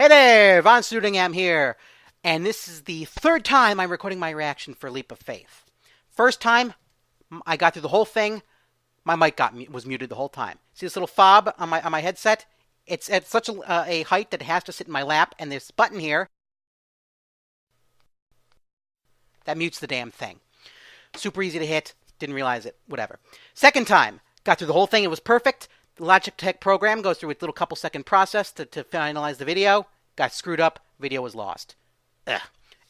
Hey there, Von Snootingham here, and this is the third time I'm recording my reaction for Leap of Faith. First time, I got through the whole thing, my mic was muted the whole time. See this little fob on my headset? It's at such a height that it has to sit in my lap, and this button here, that mutes the damn thing. Super easy to hit, didn't realize it, whatever. Second time, got through the whole thing, it was perfect. The Logitech program goes through its little couple-second process to finalize the video. Got screwed up. Video was lost. Ugh.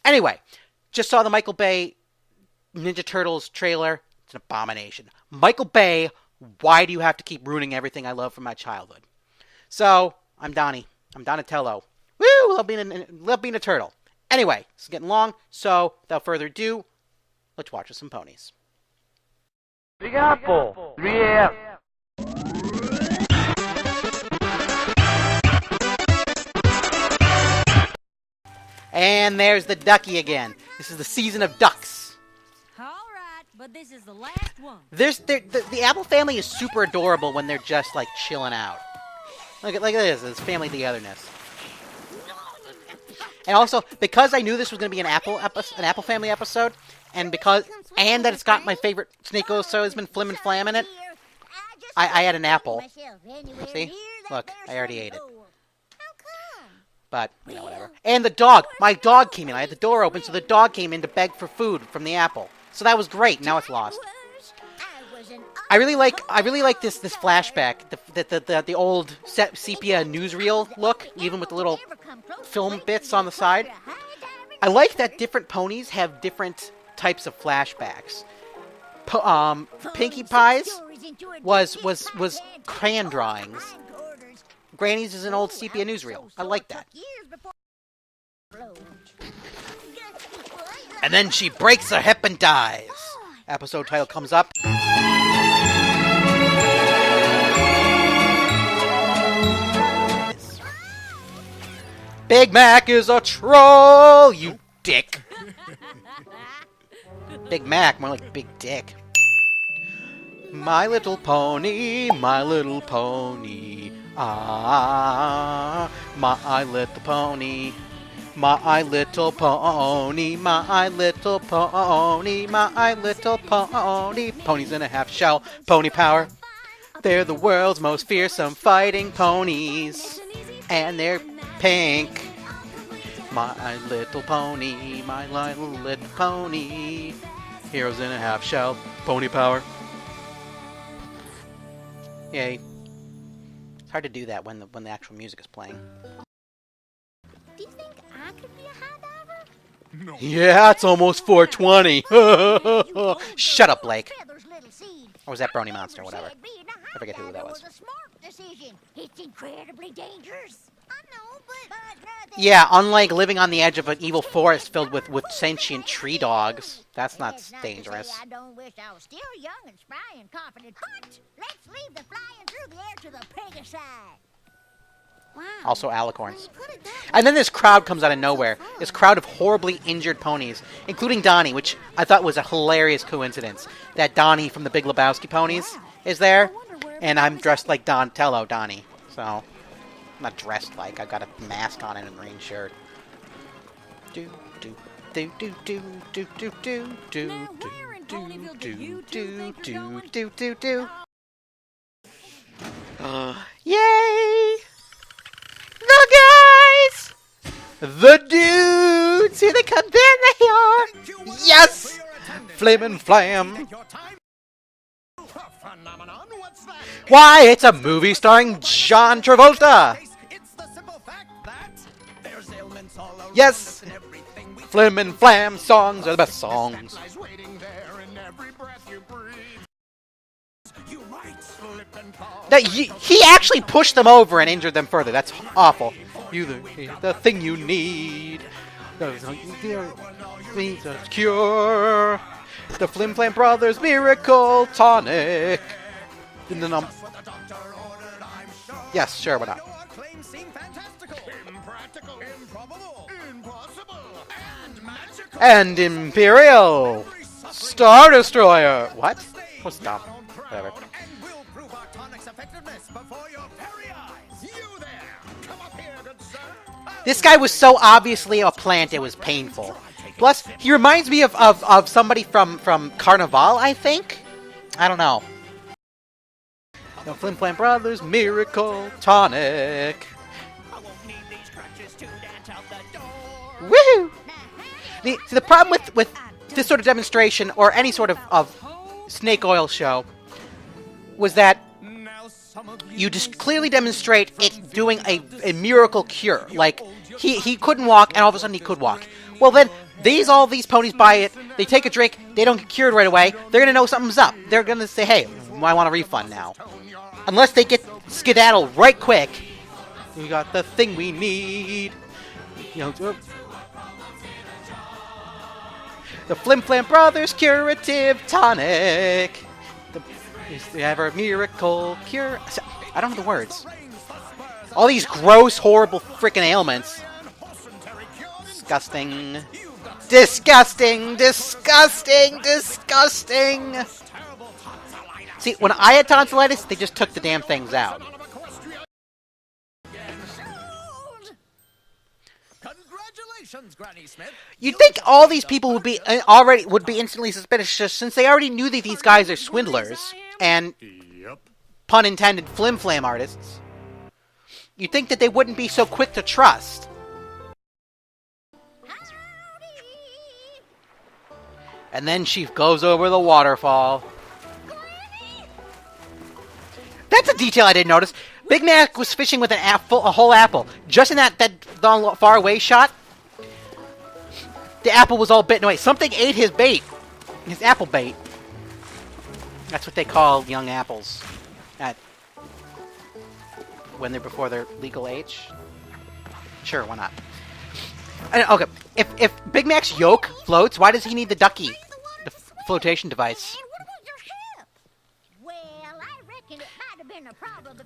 Anyway, just saw the Michael Bay Ninja Turtles trailer. It's an abomination. Michael Bay, why do you have to keep ruining everything I love from my childhood? So, I'm Donnie. I'm Donatello. Woo! Love being a turtle. Anyway, this is getting long, so without further ado, let's watch some ponies. Big Apple, 3 a.m. And there's the ducky again. This is the season of ducks. Alright, but this is the last one. The Apple family is super adorable when they're just like chilling out. Look at this family togetherness. And also, because I knew this was going to be an Apple family episode, and that it's got my favorite snake oil salesman Flim and Flam in it, I had an apple. See? Look, I already ate it. But, you know, whatever. And the dog! My dog came in. I had the door open, so the dog came in to beg for food from the apple. So that was great. Now it's lost. I really like this flashback. The old sepia newsreel look, even with the little film bits on the side. I like that different ponies have different types of flashbacks. Pinkie Pie's was crayon drawings. Granny's is an old sepia newsreel. I like that. And then she breaks her hip and dies. Episode title comes up. Big Mac is a troll, you dick. Big Mac, more like Big Dick. My little pony, my little pony. Ah, my little pony, my little pony, my little pony, my little pony. Ponies in a half shell, pony power. They're the world's most fearsome fighting ponies, and they're pink. My little pony, my little pony. Heroes in a half shell, pony power. Yay. It's hard to do that when the actual music is playing. Do you think I could be a high diver? No. Yeah, it's almost 420. Shut up, Blake. Or was that Brony Monster? Whatever. I forget who that was. It's incredibly dangerous. I know, but yeah, unlike living on the edge of an evil forest filled with sentient tree dogs, that's not dangerous. I don't wish I was still young and spry and confident, but let's leave the flying through the air to the Pegasus. Wow. Also alicorns. And then this crowd comes out of nowhere. This crowd of horribly injured ponies, including Donnie, which I thought was a hilarious coincidence. That Donnie from the Big Lebowski ponies is there, and I'm dressed like Donatello Donnie. So, I'm not dressed like. I've got a mask on and a green shirt. Do do do do do do do do do do do do do do. Yay! The guys! The dudes! Here they come, there they are! Yes! Flim and Flam! Why, it's a movie starring John Travolta! Yes! Flim and Flam songs are the best songs. He actually pushed them over and injured them further. That's awful. You the thing you need. The cure. The Flim Flam Brothers Miracle Tonic. Yes, sure, why not? And Imperial Star Destroyer. What? Oh, stop. Whatever. This guy was so obviously a plant, it was painful. Plus, he reminds me of somebody from Carnival, I think? I don't know. The Flim Flam Brothers Miracle Tonic. Woohoo! The problem with this sort of demonstration, or any sort of snake oil show, was that you just clearly demonstrate it doing a miracle cure. Like, he couldn't walk, and all of a sudden he could walk. Well then, all these ponies buy it, they take a drink, they don't get cured right away, they're gonna know something's up. They're gonna say, hey, I want a refund now. Unless they get skedaddle right quick. We got the thing we need. You know, the Flim Flam Brothers Curative Tonic. They have a miracle cure. I don't know the words. All these gross, horrible freaking ailments. Disgusting. Disgusting. Disgusting. Disgusting. See, when I had tonsillitis, they just took the damn things out. You'd think all these people would be instantly suspicious, since they already knew that these guys are swindlers and, pun intended, flim-flam artists. You'd think that they wouldn't be so quick to trust. And then she goes over the waterfall. That's a detail I didn't notice. Big Mac was fishing with a whole apple. Just in that far away shot, the apple was all bitten away. Something ate his bait. His apple bait. That's what they call young apples. When they're before their legal age. Sure, why not? Okay, if Big Mac's yolk floats, why does he need the ducky? The flotation device.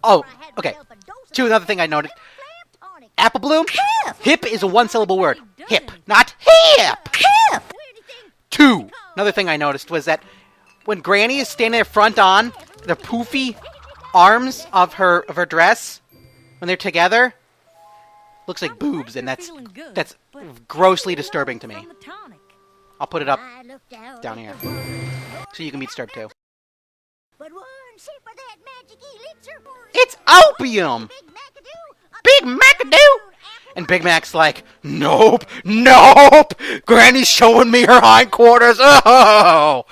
Oh, okay. Another thing I noticed. Apple Bloom? Hip is a one-syllable word. Hip, not hip! Hip! Two. Another thing I noticed was that when Granny is standing there front on, the poofy arms of her dress, when they're together, looks like boobs, and that's grossly disturbing to me. I'll put it up down here, so you can be disturbed too. It's opium! Big Macadoo! And Big Mac's like, nope, nope! Granny's showing me her hindquarters! Oh!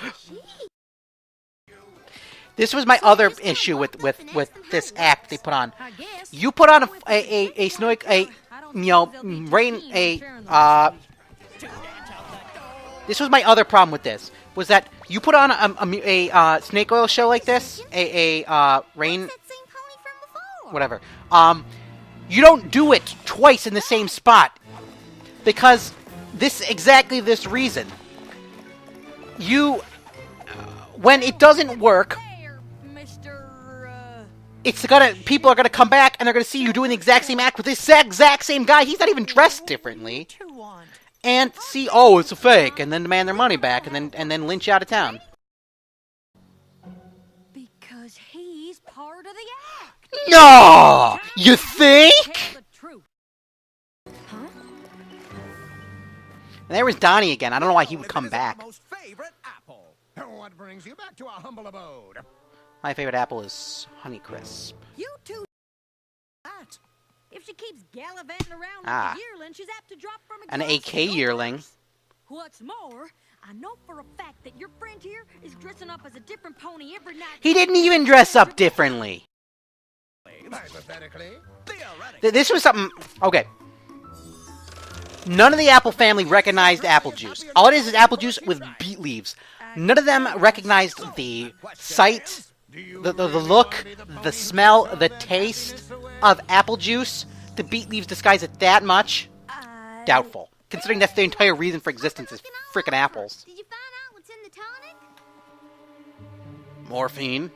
This was my other issue with this act they put on. You put on this was my other problem with this, was that you put on a snake oil show like this, whatever. You don't do it twice in the same spot, because exactly this reason. When it doesn't work, people are gonna come back and they're gonna see you doing the exact same act with this exact same guy. He's not even dressed differently, and see, oh, it's a fake, and then demand their money back, and then lynch you out of town. Because he's part of the act. No, you think? And there was Donnie again. I don't know why he would come back. What brings you back to our humble abode? My favorite apple is Honeycrisp. You two. If she keeps gallivanting around like a yearling, she's apt to drop from an AK yearling. What's more, I know for a fact that your friend here is dressing up as a different pony every night. He didn't even dress up differently. This was something. Okay. None of the Apple family recognized apple juice. All it is apple juice with beet leaves. None of them recognized the sight, the look, the smell, the taste of apple juice. The beet leaves disguise it that much? Doubtful. Considering that's the entire reason for existence is frickin' apples. Did you find out what's in the tonic? Morphine.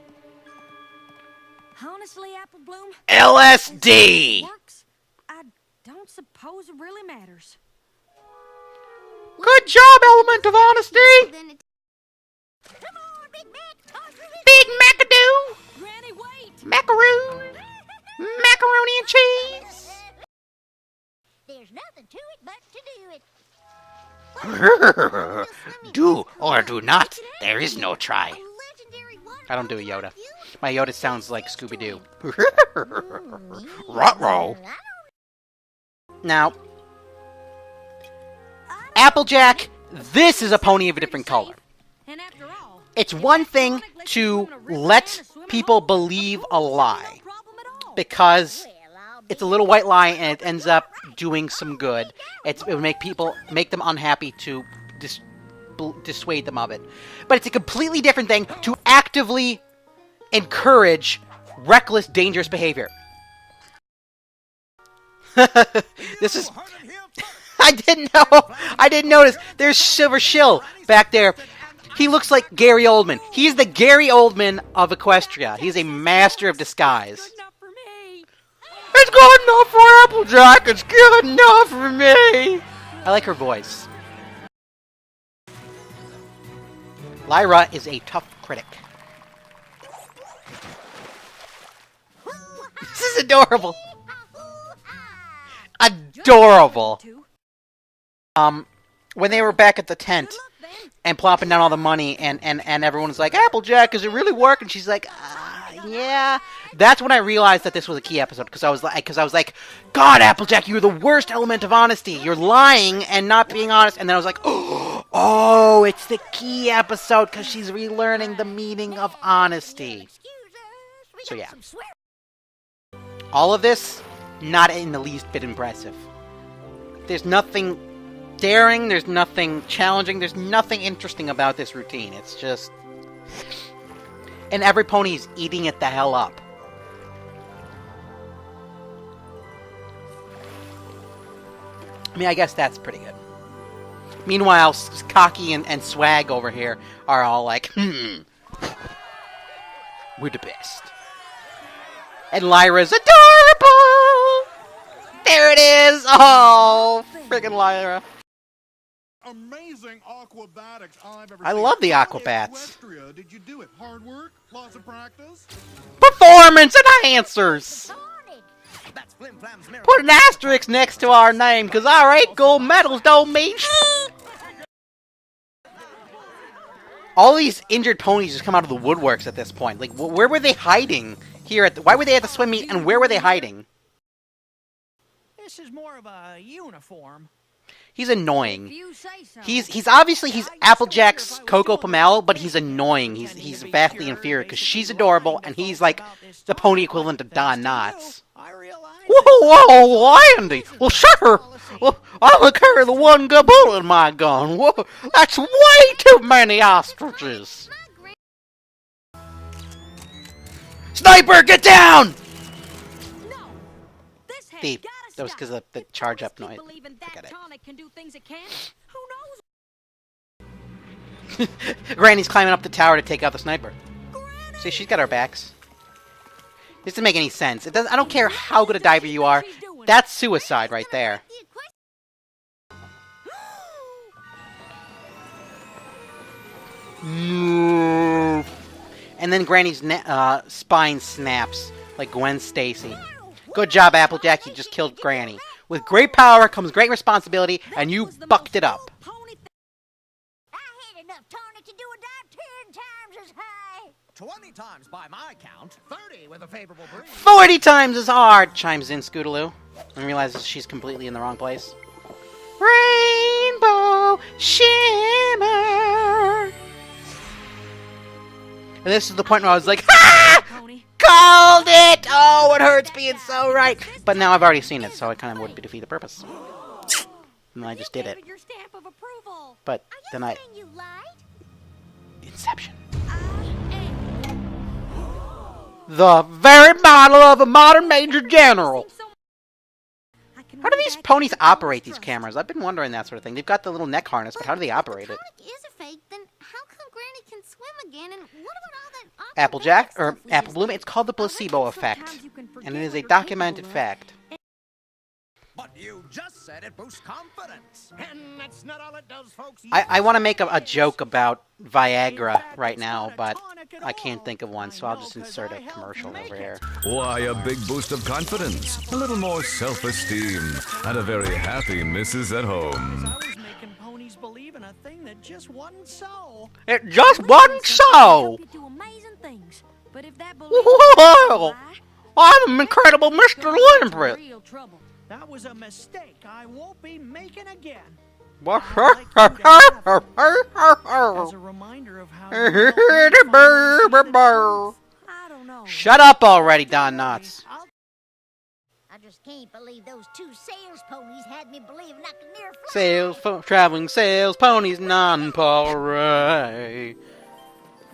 Honestly, Apple Bloom, LSD! works, I don't suppose it really matters. Good job, Element of Honesty! Come on, Big Mac, toss her in. Big Macadoo! Granny, wait! Macaroon! Macaroni and cheese! There's There's nothing to it but to do it. Do or do not. There is no try. A legendary water I don't do a polo Yoda. like you? My Yoda sounds like Scooby-Doo. Ruh-roh. Now, Applejack, this is a pony of a different color. And after all, It's one thing to let people believe a lie, because it's a little white lie and it ends up doing some good. It would make them unhappy to dissuade them of it. But it's a completely different thing to actively encourage reckless, dangerous behavior. This is... I didn't notice. There's Silver Shill back there. He looks like Gary Oldman. He's the Gary Oldman of Equestria. He's a master of disguise. good enough for me. It's good enough for Applejack. It's good enough for me. I like her voice. Lyra is a tough critic. This is adorable. Adorable. When they were back at the tent and plopping down all the money, and everyone was like, Applejack, does it really work? And she's like, yeah. That's when I realized that this was a key episode, because I was like, God, Applejack, you're the worst element of honesty. You're lying and not being honest. And then I was like, oh, it's the key episode, because she's relearning the meaning of honesty. So yeah. All of this, not in the least bit impressive. There's nothing daring, there's nothing challenging, there's nothing interesting about this routine. It's just... And every pony's eating it the hell up. I mean, I guess that's pretty good. Meanwhile, Cocky and Swag over here are all like, we're the best. And Lyra's adorable! There it is! Oh, friggin' Lyra. Amazing aquabatics I've ever I seen. love the How in aquabats. Equestria did you do it? Hard work? Lots of practice? Performance enhancers! That's Flim Flam's miracle. Put an asterisk next to our name, because our 8 gold medals don't mean shit. All these injured ponies just come out of the woodworks at this point. Like, where were they hiding here at why were they at the swim meet, and where were they hiding? This is more of a uniform. He's annoying. If you say so. He's obviously Applejack's Coco Pomelo, but he's annoying. He's vastly inferior, because she's adorable, and he's like the pony equivalent to Don Knotts. I realize. Whoa, Andy! Well, sure! Well, I'll carry the one good bullet in my gun. Whoa, that's way too many ostriches! Sniper, get down! No. This has Thief. gotta That was stop. because of the If charge tourists up keep noise. believing that Forget it. tonic can do things it can't, who knows? Granny's climbing up the tower to take out the sniper. See, she's got our backs. This doesn't make any sense. It doesn't. I don't care how good a diver you are. That's suicide right there. Move. And then Granny's spine snaps like Gwen Stacy. Good job, Applejack. You just killed Granny. With great power comes great responsibility, and you bucked it up. I had enough tonic to do a dive 10 times as high. 20 times by my count. 30 with a favorable breeze. 40 times as hard, chimes in Scootaloo, and realizes she's completely in the wrong place. Rainbow shimmer. And this is the point where I was like, ah! Called it! Oh, it hurts being so right. But now I've already seen it, so it kind of would defeat the purpose. And I just did it. Your stamp of approval. But Are then you I... saying you lied? Inception. I am. The very model of a modern Major General. How do these ponies operate these cameras? I've been wondering that sort of thing. They've got the little neck harness, but how do they operate it? If the tonic is a fake, then how come Granny can swim again? And what about all that Applejack, aquabatic or stuff we Apple just Bloom, it's called the placebo effect. And it is a documented fact. But you just said it boosts confidence. And that's not all it does, folks. I want to make a joke about Viagra right now, but I can't think of one, so I'll just insert a commercial over here. Why, a big boost of confidence, a little more self-esteem, and a very happy missus at home. I was making ponies believe in a thing that just wasn't so. It just wasn't so! Help you do amazing things. But if that belief is a Whoa! lie, I'm an incredible Mr. you're gonna get into Lambert! real trouble. That was a mistake I won't be making again. As As a reminder of how you helped me finally see the truth. I don't know. Shut up already, Don Knotts. I just can't believe those two sales ponies had me believing I could near fly. Traveling sales, ponies, non-pareil.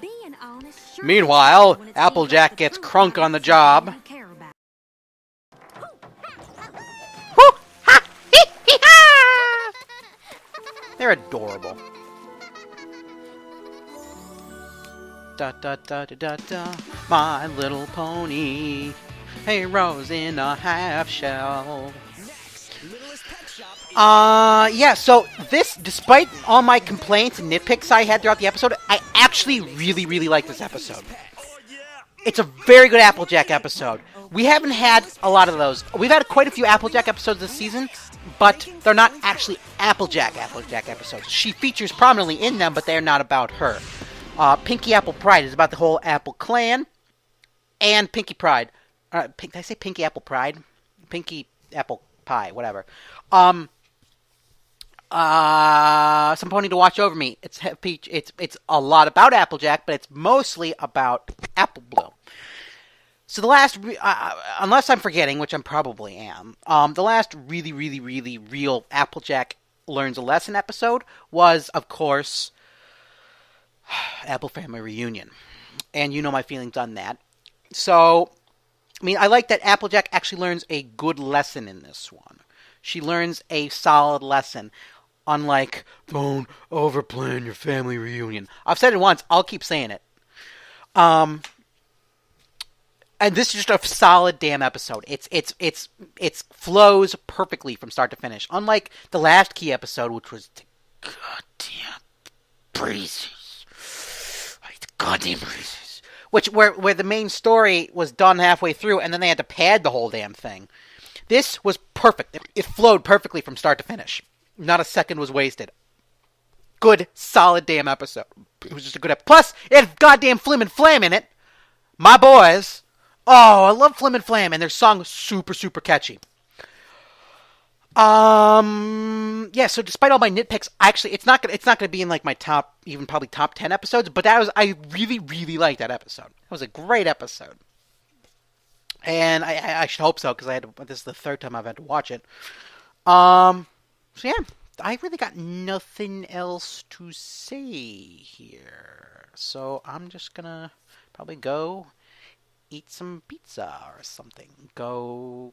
Being honest sure Meanwhile, is when it's Applejack the gets truth crunk about on the something job. you care about. They're adorable. Da da da da da da. My little pony. Hey, Rose in a half shell. Yeah, so this, despite all my complaints and nitpicks I had throughout the episode, I actually really, really like this episode. It's a very good Applejack episode. We haven't had a lot of those. We've had quite a few Applejack episodes this season, but they're not actually Applejack episodes. She features prominently in them, but they're not about her. Pinky Apple Pride is about the whole Apple clan, and Pinky Pride. Did I say Pinky Apple Pride? Pinky Apple Pie, whatever. Some pony to watch over me. It's a lot about Applejack, but it's mostly about Apple Bloom. So the last, unless I'm forgetting, which I probably am, the last really, really, really real Applejack Learns a Lesson episode was, of course, Apple Family Reunion. And you know my feelings on that. So, I mean, I like that Applejack actually learns a good lesson in this one. She learns a solid lesson, unlike, don't overplan your family reunion. I've said it once, I'll keep saying it. And this is just a solid damn episode. It flows perfectly from start to finish. Unlike the last key episode, which was the goddamn breezes. The goddamn breezes. Where the main story was done halfway through, and then they had to pad the whole damn thing. This was perfect. It flowed perfectly from start to finish. Not a second was wasted. Good, solid damn episode. It was just a good episode. Plus, it had goddamn Flim and Flam in it. My boys. Oh, I love Flim and Flam, and their song was super, super catchy. Yeah, so despite all my nitpicks, actually, it's not gonna be in like my top, even probably top 10 episodes, but I really, really liked that episode. It was a great episode. And I should hope so, because this is the third time I've had to watch it. So yeah, I really got nothing else to say here. So I'm just gonna probably go eat some pizza or something. Go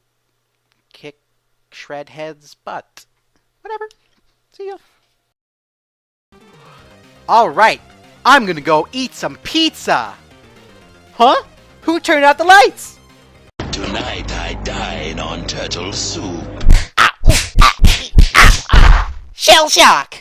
kick Shredhead's butt. Whatever. See ya. Alright, I'm gonna go eat some pizza. Huh? Who turned out the lights? Tonight I dine on turtle soup. Shell shock!